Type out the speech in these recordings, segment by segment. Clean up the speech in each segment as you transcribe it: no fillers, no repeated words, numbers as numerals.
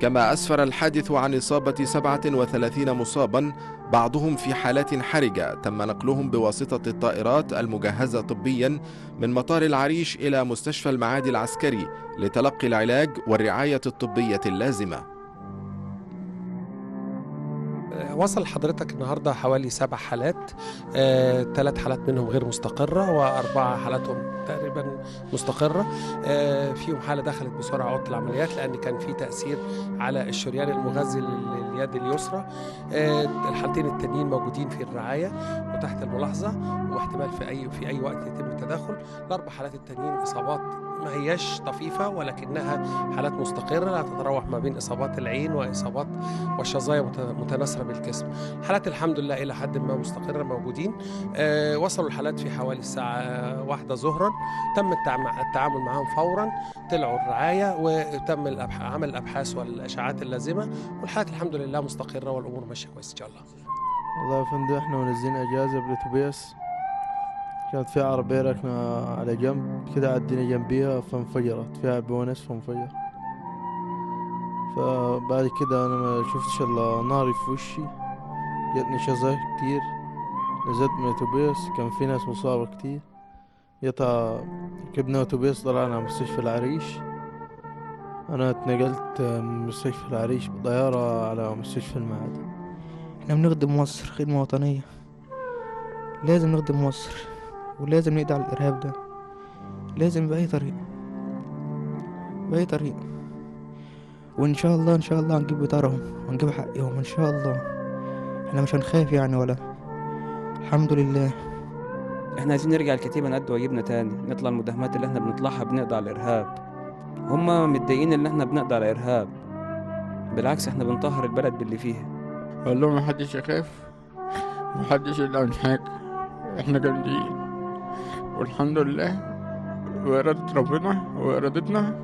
كما أسفر الحادث عن إصابة 37 مصابا، بعضهم في حالات حرجة تم نقلهم بواسطة الطائرات المجهزة طبيا من مطار العريش إلى مستشفى المعادي العسكري لتلقي العلاج والرعاية الطبية اللازمة. وصل حضرتك النهاردة حوالي 7 حالات، 3 حالات منهم غير مستقرة و4 حالاتهم تقريبا مستقرة. فيهم حالة دخلت بسرعة أوضة العمليات لأن كان في تأثير على الشريان المغذي لليد اليسرى. الحالتين التانيين موجودين في الرعاية وتحت الملاحظة، واحتمال في أي وقت يتم التدخل. ال4 حالات التانيين إصابات ما هياش طفيفة ولكنها حالات مستقرة لا تتراوح ما بين إصابات العين وإصابات والشظايا متناثرة بالجسم. حالات الحمد لله إلى حد ما مستقرة موجودين. وصلوا الحالات في حوالي الساعة 1 ظهرا، تم التعامل معهم فورا، طلعوا الرعاية وتم عمل الأبحاث والأشعات اللازمة، والحالات الحمد لله مستقرة والأمور ماشية كويس إن شاء الله. والله يا فندم احنا منزلين اجازة بالاتوبيس، كانت في عربية ركنة على جنب كده عدينا جنبيها فانفجرت فيها بونس فانفجر. فبعد كده انا ما شفتش الا نار في وشي، جاتني شظايا كتير، نزلت من الاتوبيس كان في ناس مصابة كتير، ركبنا اتوبيس طلعنا على مستشفى العريش. انا اتنقلت من مستشفى العريش بطيارة على مستشفى المعادي. احنا بنخدم مصر خدمة وطنية، لازم نخدم مصر ولازم نقضي على الإرهاب ده، لازم بأي طريقة بأي طريقة. وإن شاء الله إن شاء الله هنجيب بطارهم وهنجيب حقهم إن شاء الله. احنا مش هنخاف يعني ولا، الحمد لله. احنا عايزين نرجع الكتيبة نأدي واجبنا تاني، نطلع المداهمات اللي احنا بنطلعها بنقضي على الإرهاب. هما متضايقين ان احنا بنقضي على الإرهاب، بالعكس احنا بنطهر البلد باللي فيها. قال لهم محدش يخاف، محدش يقلق من حاجة، احنا جامدين والحمد لله، وإرادة ربنا وإرادتنا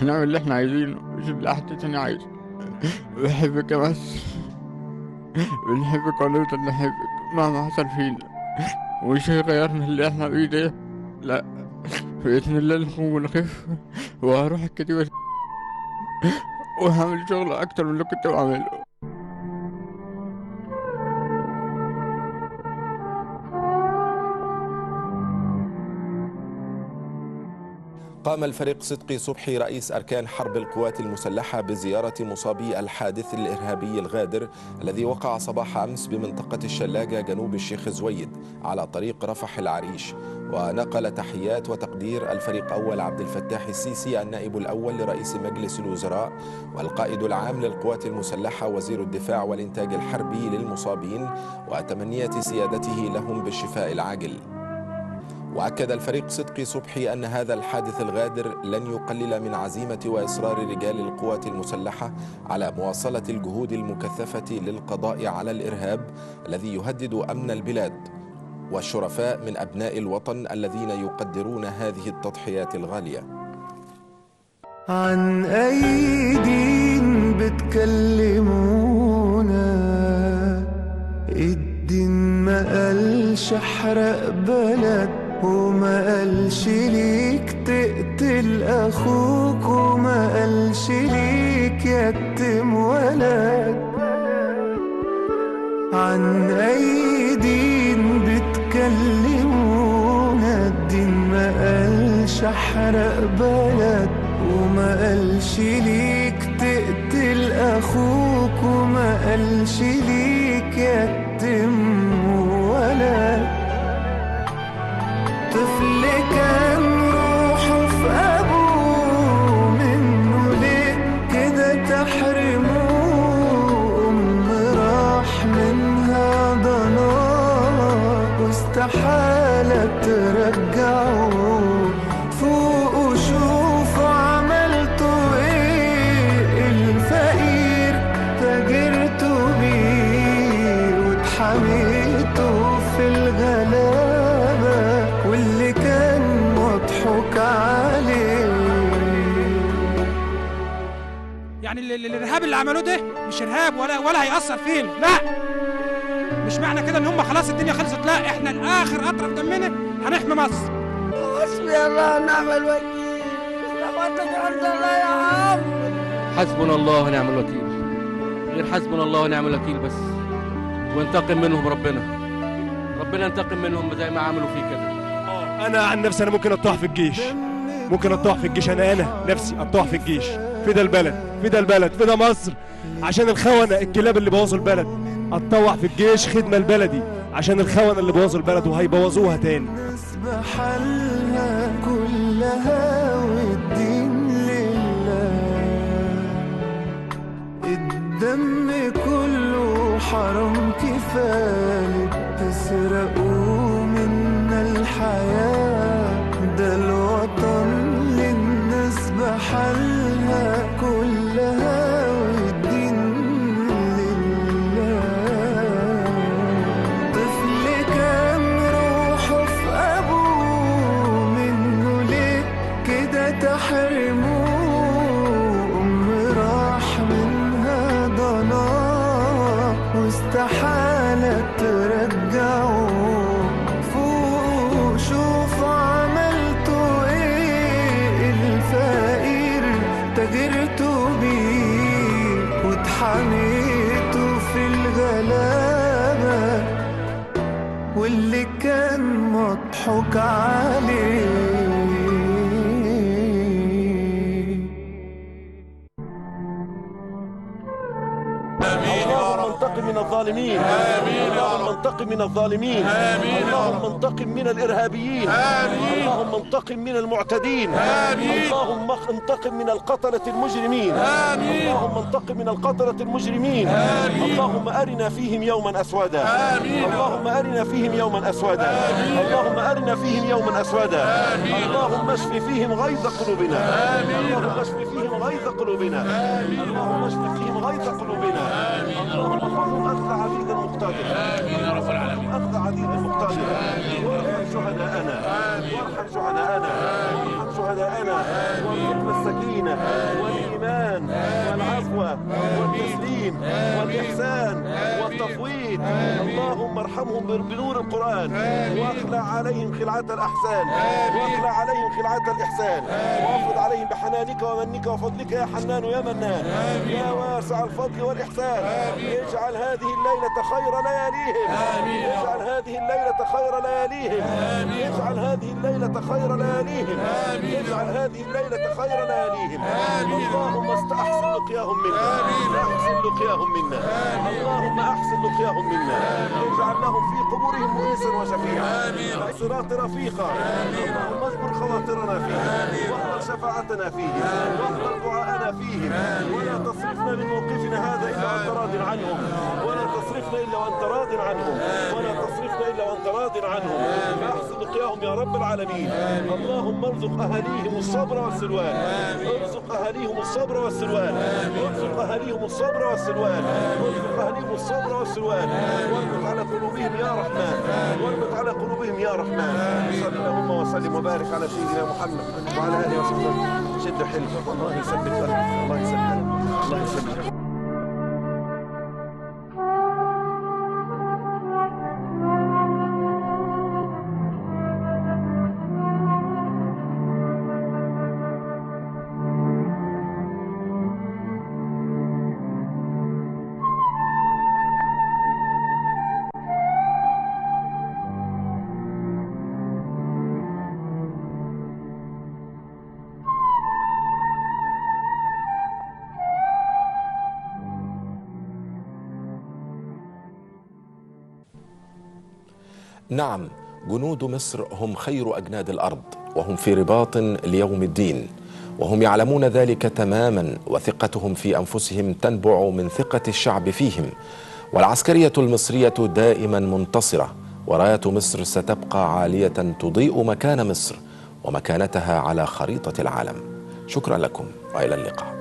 هنعمل اللي احنا عايزينه، مش اللي حد تاني عايزه. بحبك يا مصر، بنحبك ونفضل نحبك مهما حصل فينا، ومش هيغيرنا اللي احنا فيه ده، لا بإذن الله نقوم ونخف، وهروح الكتيبة وهعمل شغل أكتر من اللي كنت بعمله. قام الفريق صدقي صبحي رئيس أركان حرب القوات المسلحة بزيارة مصابي الحادث الإرهابي الغادر الذي وقع صباح أمس بمنطقة الشلاقة جنوب الشيخ زويد على طريق رفح العريش، ونقل تحيات وتقدير الفريق أول عبد الفتاح السيسي النائب الأول لرئيس مجلس الوزراء والقائد العام للقوات المسلحة وزير الدفاع والإنتاج الحربي للمصابين، وتمنية سيادته لهم بالشفاء العاجل. وأكد الفريق صدقي صبحي أن هذا الحادث الغادر لن يقلل من عزيمة وإصرار رجال القوات المسلحة على مواصلة الجهود المكثفة للقضاء على الإرهاب الذي يهدد أمن البلاد، والشرفاء من أبناء الوطن الذين يقدرون هذه التضحيات الغالية. عن أي دين بتكلمونا؟ الدين ما قالش احرق بلد، وما قالش ليك تقتل أخوك، وما قالش ليك يتم ولد. عن أي دين بتكلمونا؟ الدين ما قالش احرق بلد، وما قالش ليك تقتل أخوك، وما قالش ليك يتم ولد. طفل كان روحه في أبوه، منه ليه كده تحرموه؟ راح منها ضناه واستحالة ترجعوه. فوقوا شوفوا عملتوا ايه، الفقير تاجرتوا بيه واتحميتوا في الغلابة، واللي كان مضحوك عليه. يعني الارهاب اللي عملوه ده مش ارهاب ولا هيأثر فينا، لا مش معنى كده ان هم خلاص الدنيا خلصت، لا احنا الاخر اطرف دمنا هنحمي مصر. حسبي الله ونعم الوكيل، رحمتك عند الله يا عم. حسبنا الله ونعم الوكيل، غير حسبنا الله ونعم الوكيل بس. وينتقم منهم ربنا ينتقم منهم زي ما عملوا فيه كده. انا عن نفسي انا ممكن اطوح في الجيش، انا نفسي اطوح في الجيش، فدا البلد فدا مصر، عشان الخونة الكلاب اللي بوظوا البلد. اتطوع في الجيش خدمة لبلدي عشان الخونة اللي بوظوا البلد وهيبوظوها تاني. بحالها كلها والدين لله، الدم كله حرام كفاية تسرقوا منا الحياة، ده الوطن للناس بحالها كلها والدين لله. طفل كان روحه في أبوه، منه ليه كده تحرموه؟ راح منها ضناه واستحالة ترجعه. فوق شوفوا عملتوا ايه، الفقير تاجرتوا بيه واتحميتوا في الغلابة، واللي كان مضحوك عليه. اللهم انتقم من الظالمين، اللهم انتقم من الظالمين، اللهم انتقم من الإرهابيين، اللهم انتقم من المعتدين، اللهم انتقم من القتلة المجرمين، اللهم انتقم من القتلة المجرمين. اللهم أرنا فيهم يوما أسودا، اللهم أرنا فيهم يوما أسودا، اللهم أرنا فيهم يوما أسودا. اللهم اشف فيهم غيظ قلوبنا، اللهم اشف فيهم غيظ قلوبنا، اللهم اشف فيهم غيظ قلوبنا. اللهم ارحم أخذ عزيز المقتدر، آمين يا رب العالمين. أخذ عزيز المقتدر، وارحم شهداءنا، وارحم شهداءنا، وارحم شهداءنا، وارزقنا السكينة والإيمان والعفو والتسليم والإحسان والتفويض. اللهم ارحمهم بنور القرآن، واخلع عليهم خلعة الأحسان، واخلع عليهم خلعة الإحسان، وافض عليهم بحنانك ومنك وفضلك يا حنان يا منان يا واسع الفضل والإحسان. اجعل هذه الليلة خير لياليهم، اجعل هذه الليلة خير لياليهم، اجعل هذه الليلة خير لياليهم، اجعل هذه الليلة خير لياليهم. اللهم احسن لقياهم منا، احسن لقياهم منا، اللهم احسن لقياهم منا. اجعل لهم في قبورهم مؤنسا وشفيعا، الصراط رفيقا. اللهم اجبر خواطرنا فيه، واقبل شفاعتنا فيه، واقبل دعاءنا فيه، ولا تصرفنا من موقفنا هذا الا وانت راض عنهم، ولا تصرفنا الا وانت راض عنهم، ولا تصرفنا الا وانت راض عنهم. احسن لقياهم يا رب العالمين. اللهم ارزق اهاليهم الصبر والسلوان، ارزق اهاليهم الصبر والسلوان، ارزق اهاليهم الصبر والسلوان، ارزق اهاليهم الصبر والسلوان. واربط على قلوبهم يا رحمن، واربط على قلوبهم يا رحمن. صل اللهم وسلم وبارك على سيدنا محمد وعلى اله وصحبه. شد حيلك، الله يثبت قلبك، الله يثبت، الله يثبت. نعم، جنود مصر هم خير أجناد الأرض، وهم في رباط ليوم الدين، وهم يعلمون ذلك تماما، وثقتهم في أنفسهم تنبع من ثقة الشعب فيهم. والعسكرية المصرية دائما منتصرة، وراية مصر ستبقى عالية تضيء مكان مصر ومكانتها على خريطة العالم. شكرا لكم وإلى اللقاء.